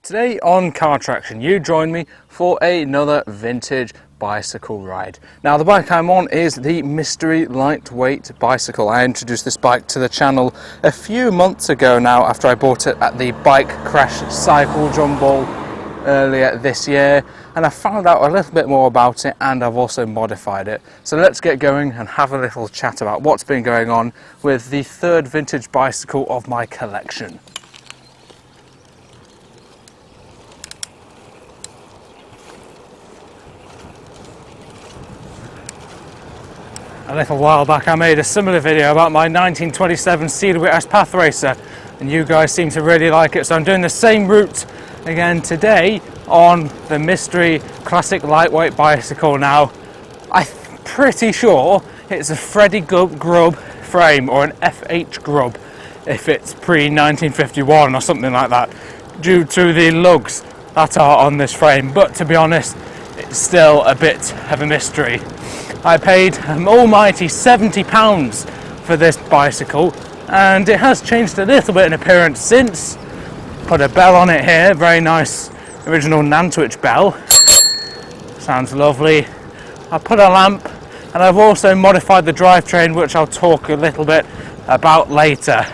Today on CarTraction, you join me for another vintage bicycle ride. Now the bike I'm on is the Mystery Lightweight bicycle. I introduced this bike to the channel a few months ago now after I bought it at the Bike Crash Cycle Jumble earlier this year, and I found out a little bit more about it and I've also modified it. So let's get going and have a little chat about what's been going on with the third vintage bicycle of my collection. A little while back I made a similar video about my 1927 Cedarwick S Path Racer and you guys seem to really like it, so I'm doing the same route again today on the Mystery Classic Lightweight bicycle. Now I'm pretty sure it's a Freddie Grubb frame or an FH Grubb if it's pre-1951 or something like that, due to the lugs that are on this frame, but to be honest it's still a bit of a mystery. I paid an almighty £70 for this bicycle and it has changed a little bit in appearance since. Put a bell on it here, very nice original Nantwich bell, sounds lovely. I put a lamp and I've also modified the drivetrain, which I'll talk a little bit about later.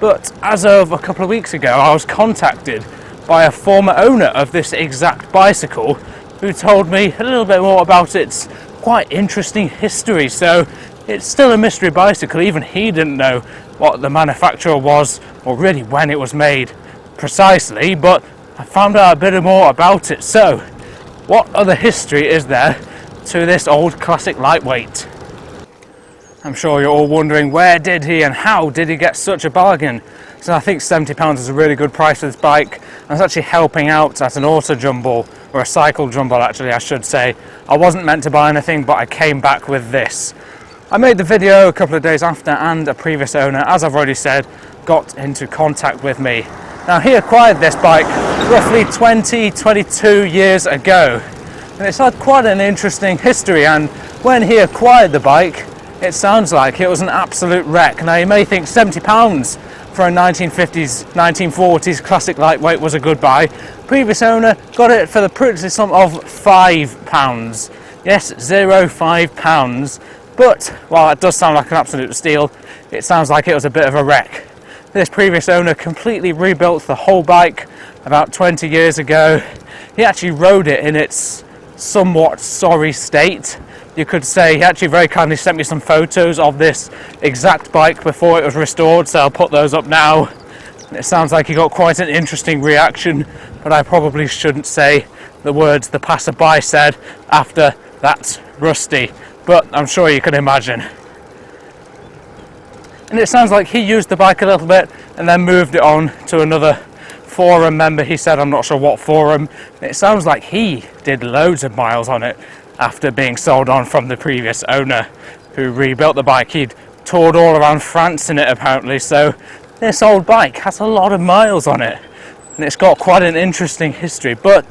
But as of a couple of weeks ago I was contacted by a former owner of this exact bicycle who told me a little bit more about its quite interesting history. So it's still a mystery bicycle, even he didn't know what the manufacturer was or really when it was made precisely, but I found out a bit more about it. So what other history is there to this old classic lightweight? I'm sure you're all wondering, where did he and how did he get such a bargain? So I think £70 is a really good price for this bike. I was actually helping out at an auto jumble, or a cycle jumble actually I should say. I wasn't meant to buy anything, but I came back with this. I made the video a couple of days after and a previous owner, as I've already said, got into contact with me. Now he acquired this bike roughly 22 years ago and it's had quite an interesting history, and when he acquired the bike it sounds like it was an absolute wreck. Now you may think £70 for a 1950s, 1940s classic lightweight was a good buy. Previous owner got it for the pretty sum of £5. Yes, £5. But while that does sound like an absolute steal, it sounds like it was a bit of a wreck. This previous owner completely rebuilt the whole bike about 20 years ago. He actually rode it in its somewhat sorry state. You could say he actually very kindly sent me some photos of this exact bike before it was restored, so I'll put those up now. It sounds like he got quite an interesting reaction, but I probably shouldn't say the words the passerby said after "that's rusty," but I'm sure you can imagine. And it sounds like he used the bike a little bit and then moved it on to another forum member. He said, I'm not sure what forum. It sounds like he did loads of miles on it after being sold on from the previous owner who rebuilt the bike. He'd toured all around France in it apparently, so this old bike has a lot of miles on it and it's got quite an interesting history, but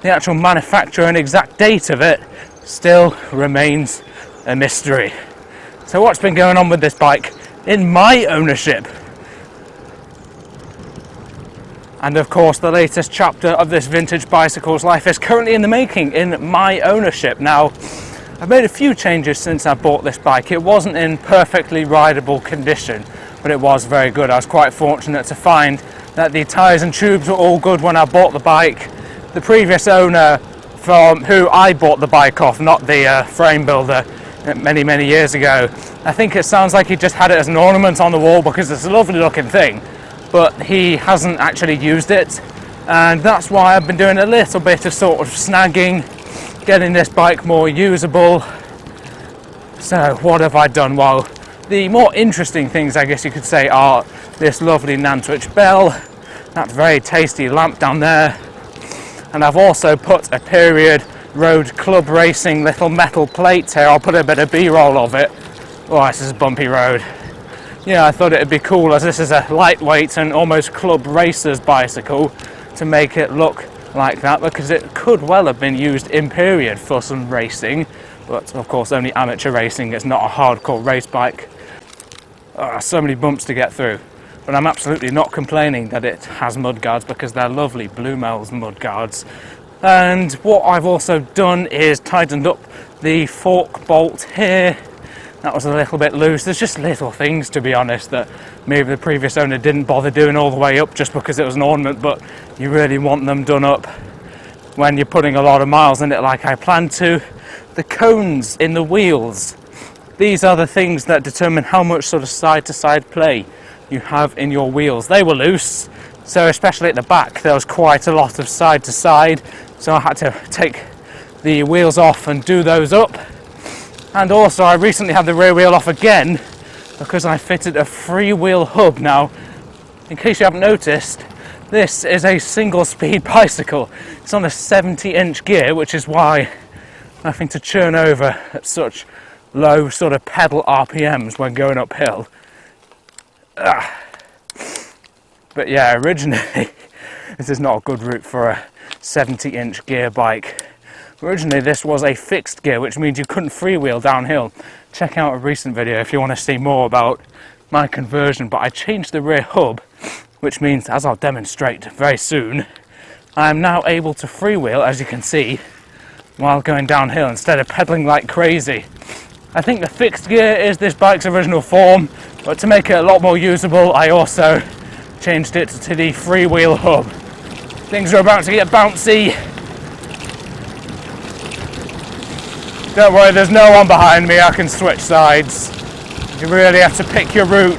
the actual manufacturer and exact date of it still remains a mystery. So what's been going on with this bike in my ownership? And of course the latest chapter of this vintage bicycle's life is currently in the making in my ownership. Now I've made a few changes since I bought this bike. It wasn't in perfectly rideable condition, but it was very good. I was quite fortunate to find that the tyres and tubes were all good when I bought the bike. The previous owner from who I bought the bike off, not the frame builder, many years ago, I think it sounds like he just had it as an ornament on the wall because it's a lovely looking thing, but he hasn't actually used it, and that's why I've been doing a little bit of sort of snagging, getting this bike more usable. So what have I done? Well, the more interesting things I guess you could say are this lovely Nantwich bell, that very tasty lamp down there, and I've also put a period road club racing little metal plate here. I'll put a bit of b-roll of it. Oh, this is a bumpy road. Yeah, I thought it'd be cool as this is a lightweight and almost club racer's bicycle to make it look like that, because it could well have been used in period for some racing, but of course only amateur racing. It's not a hardcore race bike. Oh, so many bumps to get through. but I'm absolutely not complaining that it has mudguards because they're lovely Bluemel's mudguards. And what I've also done is tightened up the fork bolt here. That was a little bit loose. There's just little things, to be honest, that maybe the previous owner didn't bother doing all the way up just because it was an ornament, but you really want them done up when you're putting a lot of miles in it like I planned to. The cones in the wheels, these are the things that determine how much sort of side-to-side play you have in your wheels. They were loose, so especially at the back there was quite a lot of side-to-side, so I had to take the wheels off and do those up. And also I recently had the rear wheel off again because I fitted a freewheel hub. Now, in case you haven't noticed, this is a single speed bicycle. It's on a 70-inch gear, which is why I'm having to churn over at such low sort of pedal RPMs when going uphill. But yeah, originally this is not a good route for a 70-inch gear bike. Originally this was a fixed gear, which means you couldn't freewheel downhill. Check out a recent video if you want to see more about my conversion, but I changed the rear hub, which means, as I'll demonstrate very soon, I am now able to freewheel, as you can see, while going downhill instead of pedaling like crazy. I think the fixed gear is this bike's original form, but to make it a lot more usable, I also changed it to the freewheel hub. Things are about to get bouncy. Don't worry, there's no one behind me, I can switch sides. You really have to pick your route.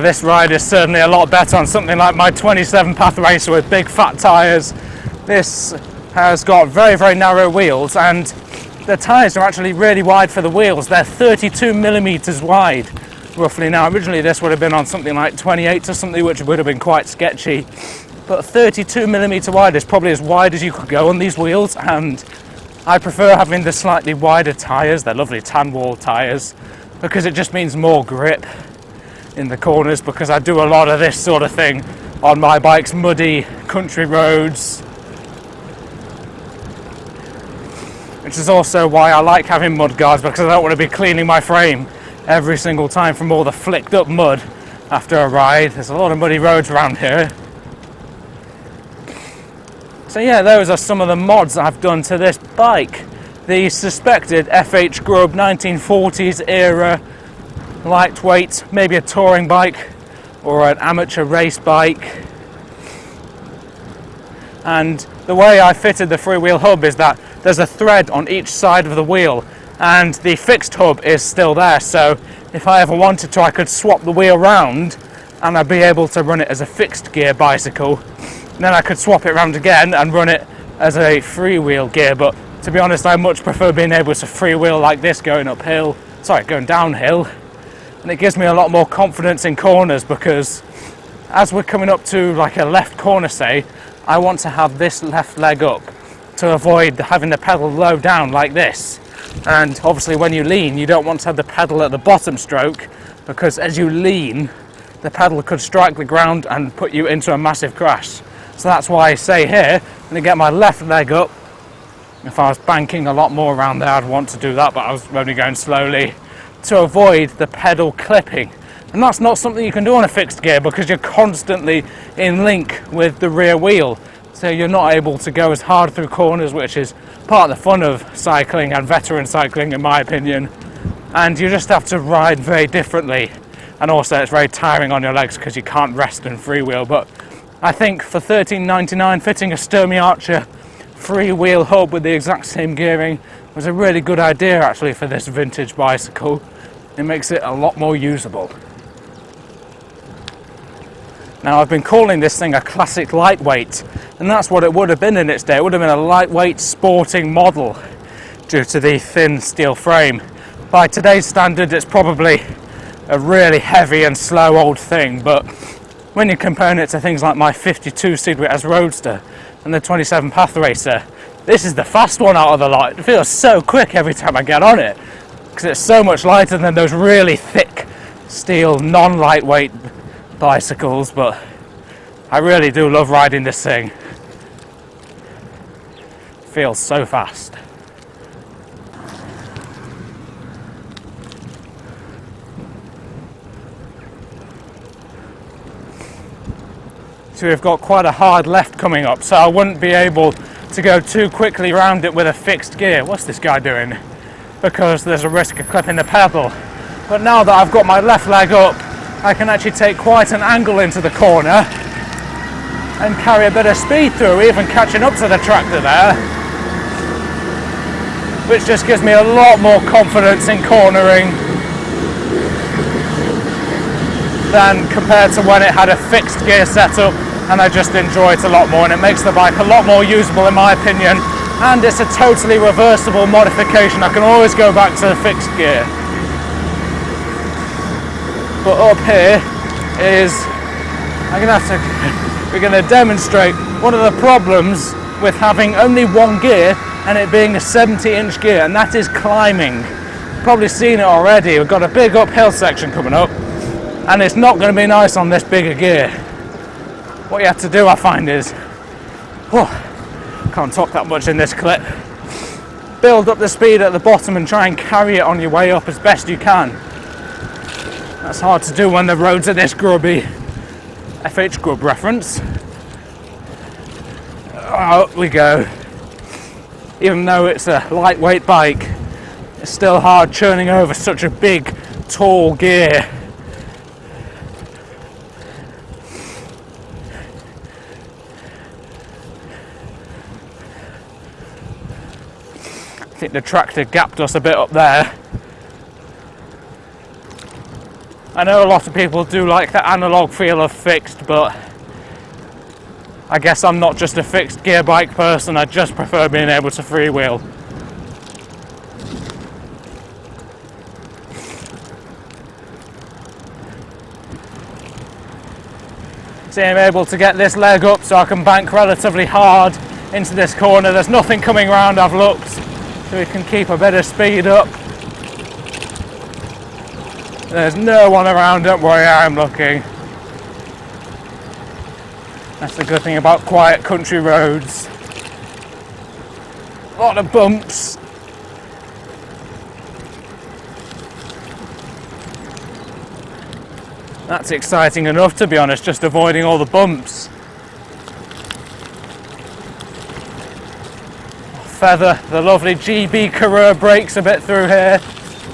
This ride is certainly a lot better on something like my 27 Path Racer with big fat tyres. This has got very, very narrow wheels, and the tyres are actually really wide for the wheels. They're 32 millimeters wide, roughly. Now, originally this would have been on something like 28 or something, which would have been quite sketchy. But 32 millimeter wide is probably as wide as you could go on these wheels, and I prefer having the slightly wider tyres. They're lovely tan wall tyres because it just means more grip in the corners, because I do a lot of this sort of thing on my bike's muddy country roads, which is also why I like having mud guards, because I don't want to be cleaning my frame every single time from all the flicked up mud after a ride. There's a lot of muddy roads around here. So yeah, those are some of the mods I've done to this bike. The suspected FH Grubb 1940s era lightweight, maybe a touring bike or an amateur race bike. And the way I fitted the freewheel hub is that there's a thread on each side of the wheel, and the fixed hub is still there, so if I ever wanted to, I could swap the wheel round and I'd be able to run it as a fixed gear bicycle. And then I could swap it around again and run it as a freewheel gear. But to be honest, I much prefer being able to freewheel like this going downhill. And it gives me a lot more confidence in corners, because as we're coming up to like a left corner, say, I want to have this left leg up to avoid having the pedal low down like this. And obviously when you lean, you don't want to have the pedal at the bottom stroke, because as you lean, the pedal could strike the ground and put you into a massive crash. So that's why I say here, I'm going to get my left leg up. If I was banking a lot more around there, I'd want to do that, but I was only going slowly, to avoid the pedal clipping. And that's not something you can do on a fixed gear, because you're constantly in link with the rear wheel. So you're not able to go as hard through corners, which is part of the fun of cycling and veteran cycling, in my opinion. And you just have to ride very differently. And also it's very tiring on your legs because you can't rest and freewheel. But I think for $13.99, fitting a Sturmey Archer freewheel hub with the exact same gearing was a really good idea actually for this vintage bicycle. It makes it a lot more usable. Now, I've been calling this thing a classic lightweight, and that's what it would have been in its day. It would have been a lightweight sporting model due to the thin steel frame. By today's standard, it's probably a really heavy and slow old thing, but when you're comparing it to things like my 52 Speedway Roadster and the 27 Path Racer, this is the fast one out of the lot. It feels so quick every time I get on it, because it's so much lighter than those really thick steel non-lightweight bicycles. But I really do love riding this thing. It feels so fast. So we've got quite a hard left coming up, so I wouldn't be able to go too quickly around it with a fixed gear. What's this guy doing? Because there's a risk of clipping the pedal. But now that I've got my left leg up, I can actually take quite an angle into the corner and carry a bit of speed through, even catching up to the tractor there, which just gives me a lot more confidence in cornering than compared to when it had a fixed gear setup, and I just enjoy it a lot more, and it makes the bike a lot more usable in my opinion, and it's a totally reversible modification. I can always go back to the fixed gear. But up here is, we're going to demonstrate one of the problems with having only one gear and it being a 70-inch gear, and that is climbing. You've probably seen it already. We've got a big uphill section coming up, and it's not going to be nice on this bigger gear. What you have to do, I find, is, can't talk that much in this clip, build up the speed at the bottom and try and carry it on your way up as best you can. That's hard to do when the roads are this grubby. FH Grubb reference. Out we go. Even though it's a lightweight bike, it's still hard churning over such a big, tall gear. I think the tractor gapped us a bit up there. I know a lot of people do like the analog feel of fixed, but I guess I'm not just a fixed gear bike person. I just prefer being able to freewheel. See, I'm able to get this leg up so I can bank relatively hard into this corner. There's nothing coming around, I've looked, so we can keep a bit of speed up. There's no one around, don't worry, I'm looking. That's the good thing about quiet country roads. A lot of bumps. That's exciting enough, to be honest, just avoiding all the bumps. Feather the lovely GB Carrera brakes a bit through here.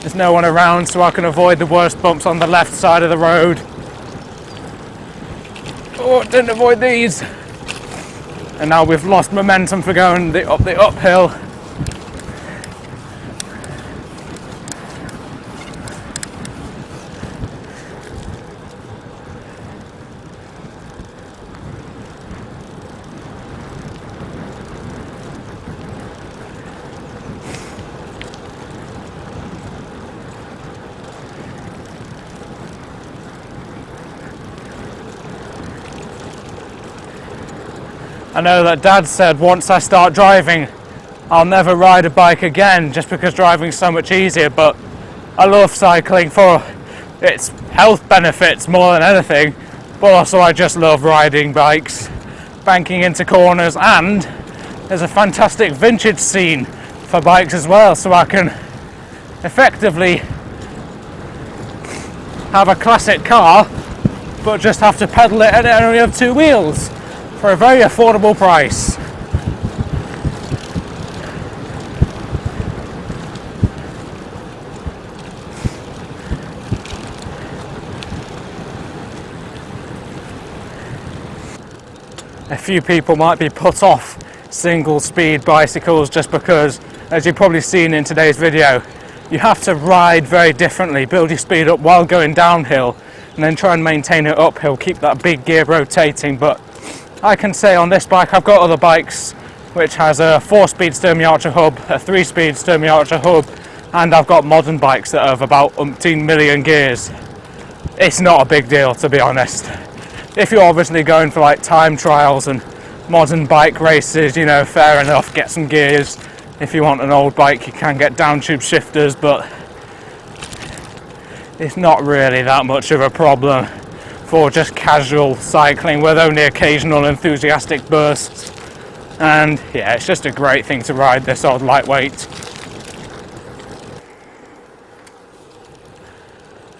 There's no one around, so I can avoid the worst bumps on the left side of the road. Oh, didn't avoid these. And now we've lost momentum for going up the uphill. I know that Dad said once I start driving, I'll never ride a bike again just because driving's so much easier, but I love cycling for its health benefits more than anything, but also I just love riding bikes, banking into corners, and there's a fantastic vintage scene for bikes as well, so I can effectively have a classic car but just have to pedal it and only have two wheels for a very affordable price. A few people might be put off single speed bicycles just because, as you've probably seen in today's video, you have to ride very differently, build your speed up while going downhill and then try and maintain it uphill, keep that big gear rotating. But I can say on this bike, I've got other bikes which has a 4-speed Sturmey Archer hub, a 3-speed Sturmey Archer hub, and I've got modern bikes that have about umpteen million gears. It's not a big deal, to be honest. If you're obviously going for like time trials and modern bike races, you know, fair enough, get some gears. If you want an old bike, you can get down tube shifters, but it's not really that much of a problem for just casual cycling with only occasional enthusiastic bursts. And yeah, it's just a great thing to ride, this old lightweight.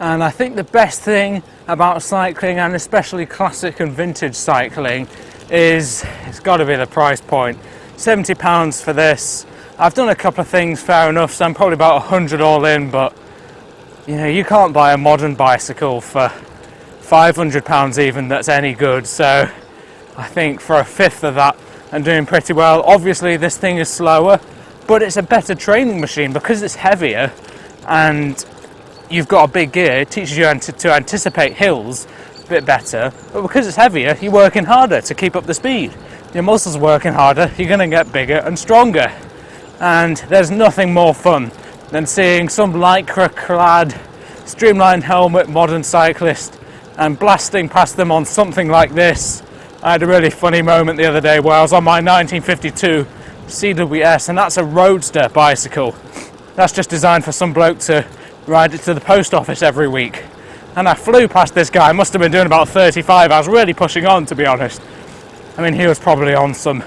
And I think the best thing about cycling, and especially classic and vintage cycling, is it's got to be the price point. £70 for this. I've done a couple of things, fair enough, so I'm probably about 100 all in, but you know, you can't buy a modern bicycle for £500 even that's any good. So I think for a fifth of that, I'm doing pretty well. Obviously this thing is slower, but it's a better training machine because it's heavier and you've got a big gear. It teaches you to anticipate hills a bit better, but because it's heavier, you're working harder to keep up the speed. Your muscles are working harder, you're going to get bigger and stronger. And there's nothing more fun than seeing some lycra-clad, streamlined helmet modern cyclist and blasting past them on something like this. I had a really funny moment the other day where I was on my 1952 CWS, and that's a roadster bicycle. That's just designed for some bloke to ride it to the post office every week. And I flew past this guy. I must have been doing about 35. I was really pushing on, to be honest. I mean, he was probably on some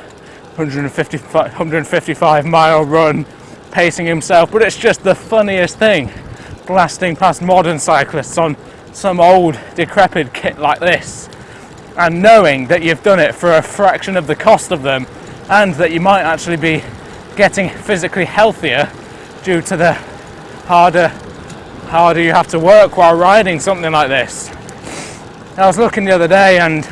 155 mile run, pacing himself, but it's just the funniest thing, blasting past modern cyclists on some old decrepit kit like this, and knowing that you've done it for a fraction of the cost of them, and that you might actually be getting physically healthier due to the harder you have to work while riding something like this. I was looking the other day, and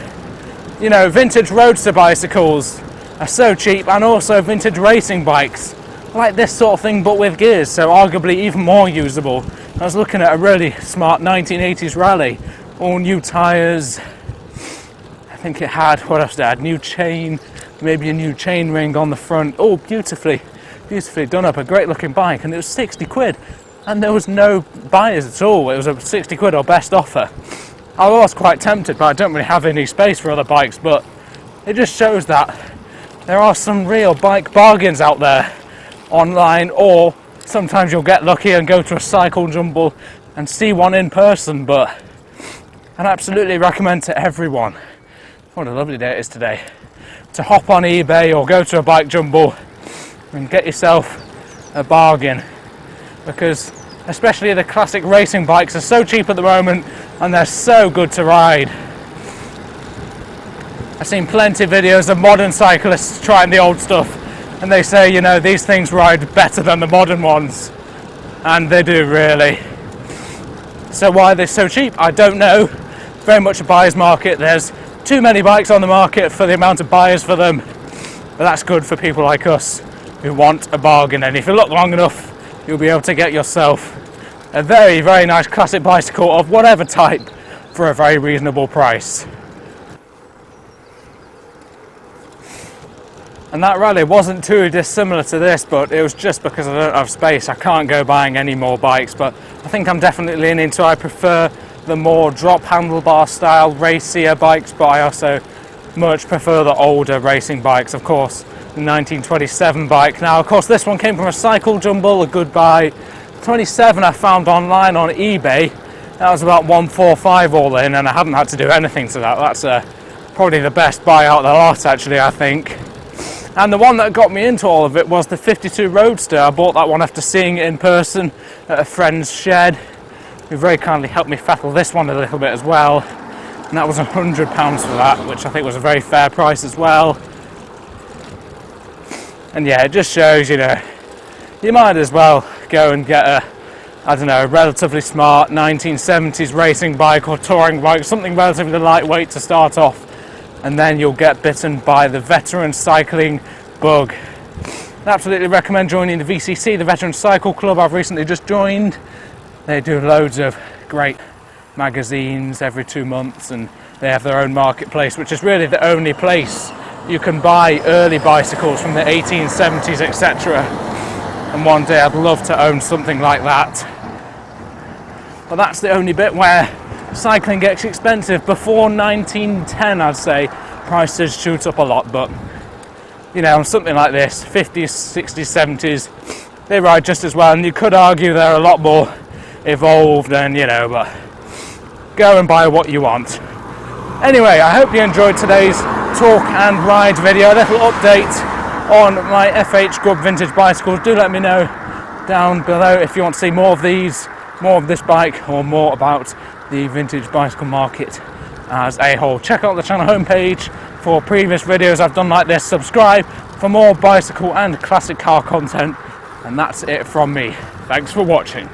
you know, vintage roadster bicycles are so cheap, and also vintage racing bikes like this sort of thing but with gears, so arguably even more usable. I was looking at a really smart 1980s rally, all new tyres. I think it had, what else did it had? New chain, maybe a new chain ring on the front. Oh, beautifully done up, a great looking bike, and it was 60 quid and there was no buyers at all. It was a 60 quid or best offer. I was quite tempted, but I don't really have any space for other bikes, but it just shows that there are some real bike bargains out there online, or sometimes you'll get lucky and go to a cycle jumble and see one in person. But I'd absolutely recommend to everyone, what a lovely day it is today, to hop on eBay or go to a bike jumble and get yourself a bargain, because especially the classic racing bikes are so cheap at the moment and they're so good to ride. I've seen plenty of videos of modern cyclists trying the old stuff, and they say, you know, these things ride better than the modern ones, and they do really. So why are they so cheap? I don't know. Very much a buyer's market. There's too many bikes on the market for the amount of buyers for them, but that's good for people like us who want a bargain. And if you look long enough, you'll be able to get yourself a very, very nice classic bicycle of whatever type for a very reasonable price. And that rally wasn't too dissimilar to this, but it was just because I don't have space. I can't go buying any more bikes, but I think I'm definitely leaning to, I prefer the more drop handlebar style racier bikes, but I also much prefer the older racing bikes. Of course, the 1927 bike. Now, of course, this one came from a cycle jumble, a good buy. 27 I found online on eBay. That was about 145 all in, and I haven't had to do anything to that. That's probably the best buy out of the lot, actually, I think. And the one that got me into all of it was the 52 Roadster. I bought that one after seeing it in person at a friend's shed, who very kindly helped me fettle this one a little bit as well. And that was £100 for that, which I think was a very fair price as well. And yeah, it just shows, you know, you might as well go and get a, I don't know, a relatively smart 1970s racing bike or touring bike, something relatively lightweight to start off, and then you'll get bitten by the veteran cycling bug. I absolutely recommend joining the VCC, the Veteran Cycle Club. I've recently just joined. They do loads of great magazines every 2 months, and they have their own marketplace, which is really the only place you can buy early bicycles from the 1870s, etc. And one day I'd love to own something like that. But that's the only bit where cycling gets expensive. Before 1910, I'd say, prices shoot up a lot, but you know, on something like this, 50s, 60s, 70s, they ride just as well, and you could argue they're a lot more evolved, and you know, but go and buy what you want. Anyway, I hope you enjoyed today's talk and ride video, a little update on my FH Grubb vintage bicycles. Do let me know down below if you want to see more of these, more of this bike or more about the vintage bicycle market as a whole. Check out the channel homepage for previous videos I've done like this. Subscribe for more bicycle and classic car content, and that's it from me. Thanks for watching.